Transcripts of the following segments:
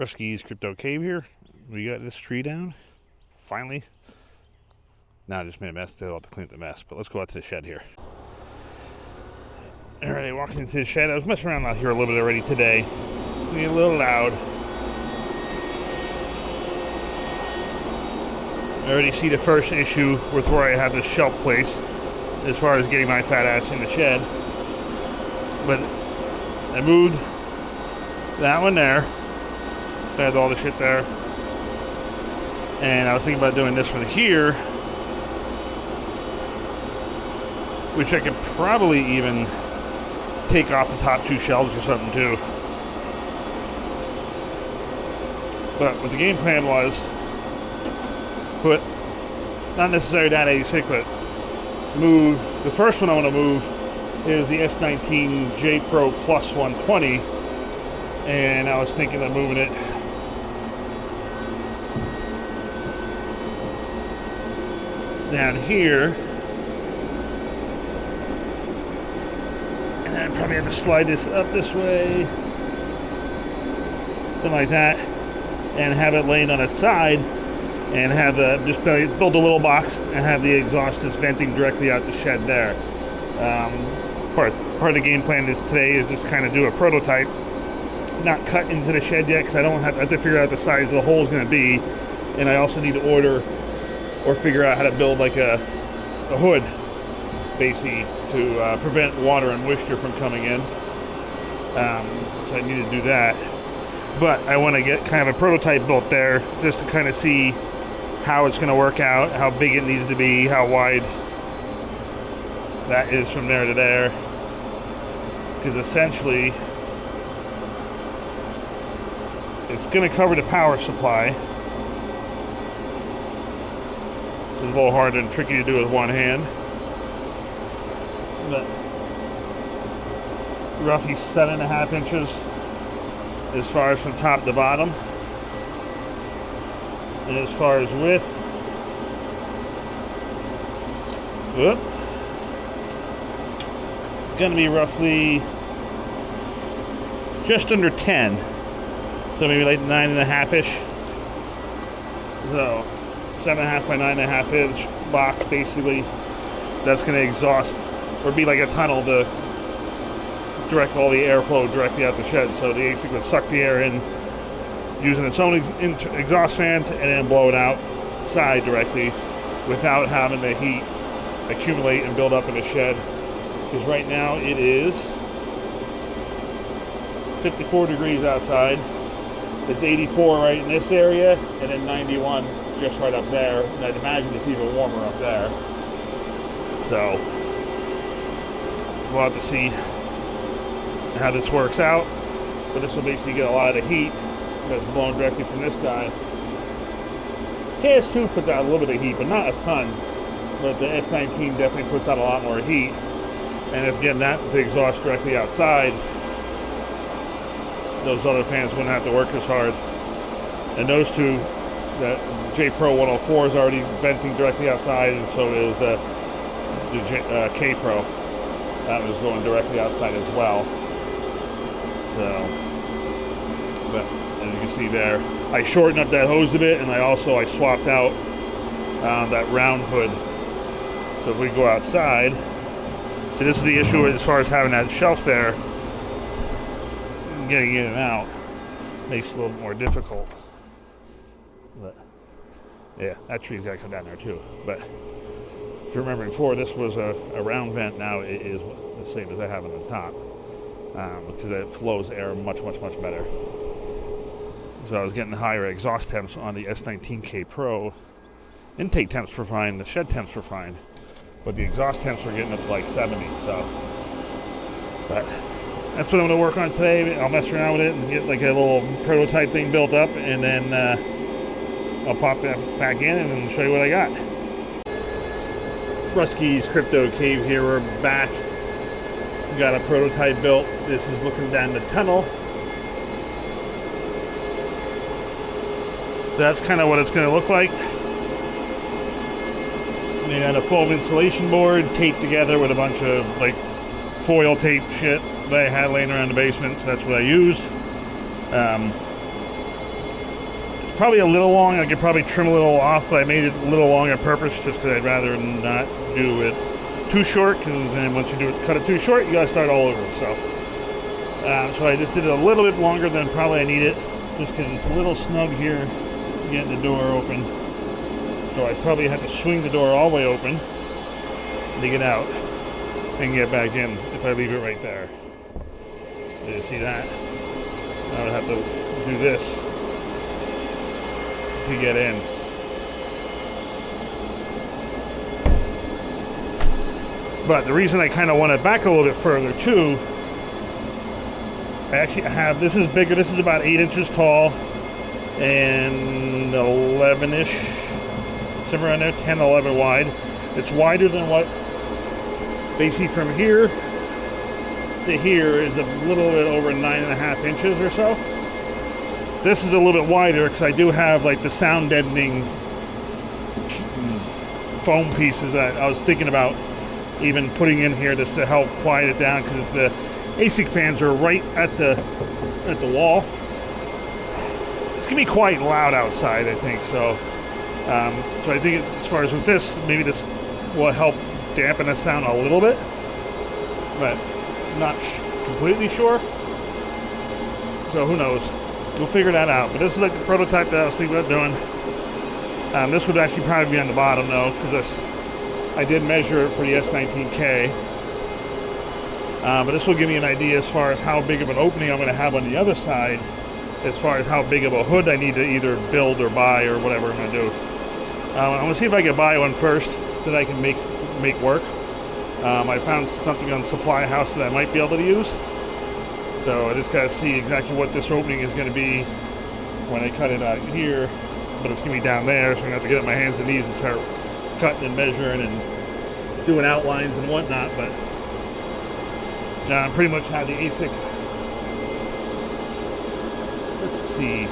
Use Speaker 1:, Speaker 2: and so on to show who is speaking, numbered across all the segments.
Speaker 1: Ruski's Crypto Cave here. We got this tree down. Finally. Now I just made a mess. I'll have to clean up the mess. But let's go out to the shed here. Alright, walking into the shed. I was messing around out here a little bit already today. It's getting a little loud. I already see the first issue with where I have this shelf placed as far as getting my fat ass in the shed. But I moved that one there. I had all the shit there. And I was thinking about doing this one here, which I could probably even take off the top two shelves or something too. But what the game plan was, put, not necessarily that ASIC, but move, the first one I want to move is the S19K Pro Plus 120. And I was thinking of moving it down here. And I probably have to slide this up this way. Something like that. And have it laying on its side. And have the, just build a little box and have the exhaust just venting directly out the shed there. Part of the game plan is today is just kind of do a prototype. Not cut into the shed yet because I have to figure out the size the hole is going to be. And I also need to order or figure out how to build like a hood basically to prevent water and moisture from coming in. So I need to do that. But I want to get kind of a prototype built there just to kind of see how it's going to work out, how big it needs to be, how wide that is from there to there. Because essentially it's going to cover the power supply. It's a little hard and tricky to do with one hand. But roughly 7.5 inches as far as from top to bottom. And as far as width, going to be roughly just under 10. So maybe like 9.5-ish. So 7.5 by 9.5 inch box basically. That's going to exhaust or be like a tunnel to direct all the airflow directly out the shed. So the ASIC would suck the air in using its own exhaust fans and then blow it outside directly without having the heat accumulate and build up in the shed. Because right now it is 54 degrees outside. It's 84 right in this area, and then 91 just right up there. And I'd imagine it's even warmer up there. So we'll have to see how this works out. But this will basically get a lot of the heat that's blown directly from this guy. KS2 puts out a little bit of heat, but not a ton. But the S19 definitely puts out a lot more heat. And if getting that to exhaust directly outside, those other fans wouldn't have to work as hard. And those two, the J Pro 104 is already venting directly outside, and so is the K Pro. That was going directly outside as well. So, but as you can see there, I shortened up that hose a bit, and I swapped out that round hood. So if we go outside, so this is the issue as far as having that shelf there. Getting in and out makes it a little more difficult. But yeah, that tree's got to come down there too. But if you remember before, this was a round vent. Now it is the same as I have on the top because it flows air much better. So I was getting higher exhaust temps on the S19K Pro. Intake temps were fine, the shed temps were fine, but the exhaust temps were getting up to like 70. So, but that's what I'm going to work on today. I'll mess around with it and get like a little prototype thing built up, and then I'll pop that back in and show you what I got. Ruski's Crypto Cave here. We're back. We got a prototype built. This is looking down the tunnel. So that's kind of what it's going to look like. They got a foam insulation board taped together with a bunch of like foil tape shit that I had laying around the basement, so that's what I used. probably a little long. I could probably trim a little off, but I made it a little long on purpose just because I'd rather not do it too short, because then once you cut it too short, you gotta start all over. So I just did it a little bit longer than probably I need it, just because it's a little snug here getting the door open. So I probably have to swing the door all the way open to get out and get back in if I leave it right there. Did you see that? I would have to do this to get in. But the reason I kind of want it back a little bit further too, I actually have, this is bigger, this is about 8 inches tall and 11-ish, somewhere around there, 10, 11 wide. It's wider than what, basically from here to here is a little bit over 9.5 inches or so. This is a little bit wider because I do have like the sound deadening foam pieces that I was thinking about even putting in here just to help quiet it down, because the ASIC fans are right at the wall. It's gonna be quite loud outside, I think. So I think as far as with this, maybe this will help dampen the sound a little bit, but not completely sure. So who knows? We'll figure that out. But this is like the prototype that I was thinking about doing. This would actually probably be on the bottom though, because I did measure it for the S19K. But this will give me an idea as far as how big of an opening I'm going to have on the other side, as far as how big of a hood I need to either build or buy or whatever I'm going to do. I'm going to see if I can buy one first that I can make work. I found something on Supply House that I might be able to use. So I just got to see exactly what this opening is going to be when I cut it out here. But it's going to be down there, so I'm going to have to get on my hands and knees and start cutting and measuring and doing outlines and whatnot. But I pretty much have the ASIC. Let's see.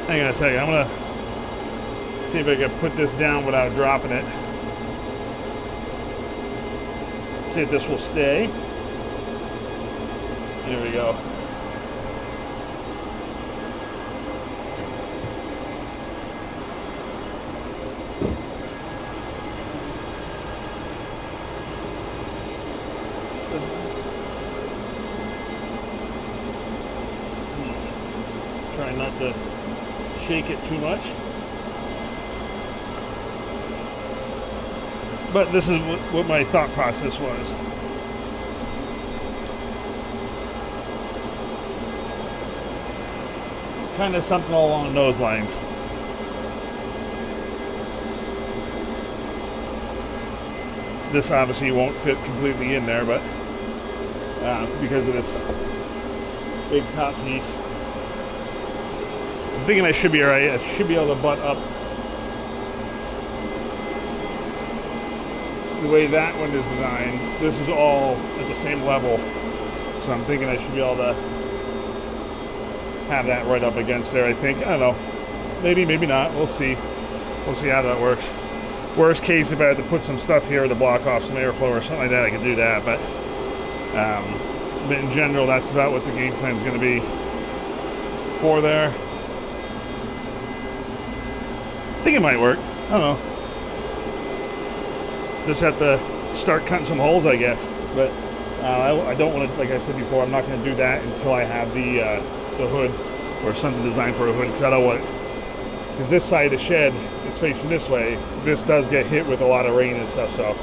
Speaker 1: Hang on a second. I'm going to see if I can put this down without dropping it. See if this will stay. There we go. Try not to shake it too much. But this is what my thought process was. Kind of something along those lines. This obviously won't fit completely in there, but because of this big top piece, I'm thinking I should be alright. I should be able to butt up the way that one is designed. This is all at the same level, so I'm thinking I should be able to have that right up against there, I think. I don't know. Maybe, maybe not. We'll see. We'll see how that works. Worst case, if I had to put some stuff here to block off some airflow or something like that, I could do that. But in general, that's about what the game plan is going to be for there. I think it might work. I don't know. Just have to start cutting some holes, I guess. But I don't want to, like I said before, I'm not going to do that until I have the hood or something designed for a hood, because I don't want it, because this side of the shed is facing this way. This does get hit with a lot of rain and stuff, so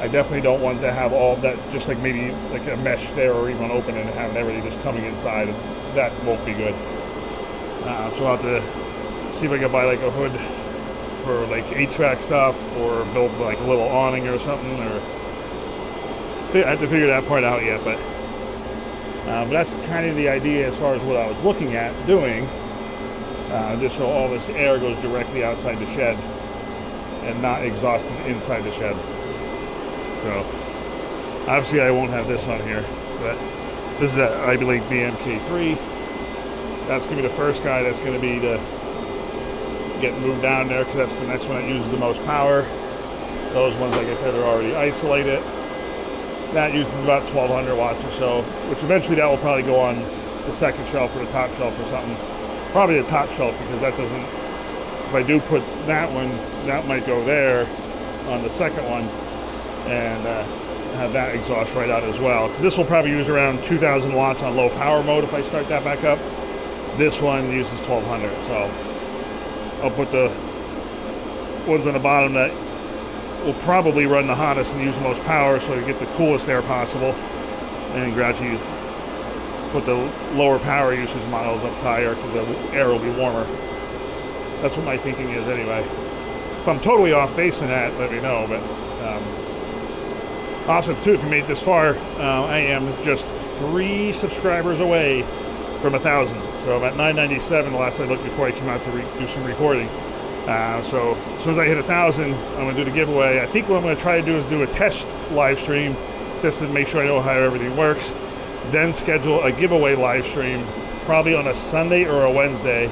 Speaker 1: I definitely don't want to have all that, just like maybe like a mesh there or even open and having everything just coming inside. That won't be good. So I'll have to see if I can buy like a hood for like HVAC stuff, or build like a little awning or something, or I have to figure that part out yet. But that's kind of the idea as far as what I was looking at doing, just so all this air goes directly outside the shed and not exhausted inside the shed. So obviously I won't have this on here, but this is a, I believe, BMK3. That's going to be the first guy that's going to be to get moved down there, because that's the next one that uses the most power. Those ones, like I said, are already isolated. That uses about 1200 watts or so, which eventually that will probably go on the second shelf or the top shelf or something. Probably the top shelf, because that doesn't I do put that one, that might go there on the second one, and have that exhaust right out as well. Because this will probably use around 2,000 watts on low power mode if I start that back up. This one uses 1,200, so I'll put the ones on the bottom that will probably run the hottest and use the most power, so I get the coolest air possible, and gradually put the lower power usage models up higher because the air will be warmer. That's what my thinking is anyway. If I'm totally off base in that, let me know. But also, too, if you made it this far, I am just 3 subscribers away from 1,000. So I'm at 997 the last I looked before I came out to do some recording. So as soon as I hit 1,000, I'm going to do the giveaway. I think what I'm going to try to do is do a test live stream just to make sure I know how everything works. Then schedule a giveaway live stream, probably on a Sunday or a Wednesday,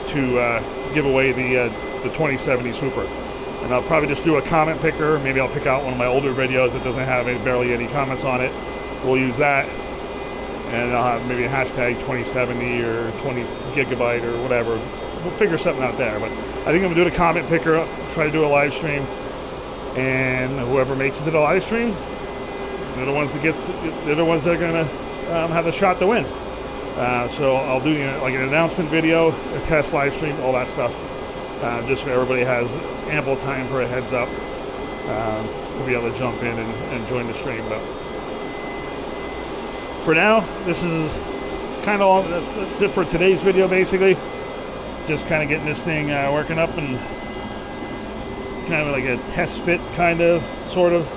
Speaker 1: to give away the 2070 Super. And I'll probably just do a comment picker. Maybe I'll pick out one of my older videos that doesn't have barely any comments on it. We'll use that. And I'll have maybe a hashtag 2070 or 20 gigabyte or whatever. We'll figure something out there. But I think I'm going to do the comment picker, try to do a live stream. And whoever makes it to the live stream, they're the ones that they're the ones that are going to have a shot to win. So I'll do like an announcement video, a test live stream, all that stuff. Just so everybody has ample time for a heads up to be able to jump in and join the stream. But for now, this is kind of all for today's video, basically. Just kind of getting this thing working up and kind of like a test fit, kind of, sort of.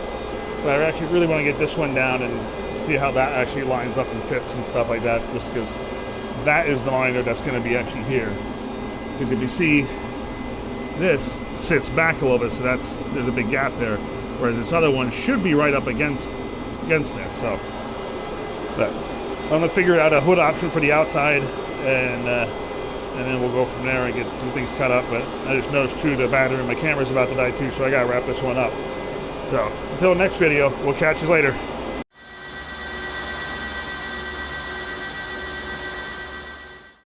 Speaker 1: But I actually really want to get this one down and see how that actually lines up and fits and stuff like that, just because that is the monitor that's going to be actually here. Because if you see, this sits back a little bit, so there's a big gap there, whereas this other one should be right up against there. So, but I'm going to figure out a hood option for the outside, and then we'll go from there and get some things cut up. But I just noticed too, the battery in my camera's about to die too, so I got to wrap this one up. So until next video, we'll catch you later.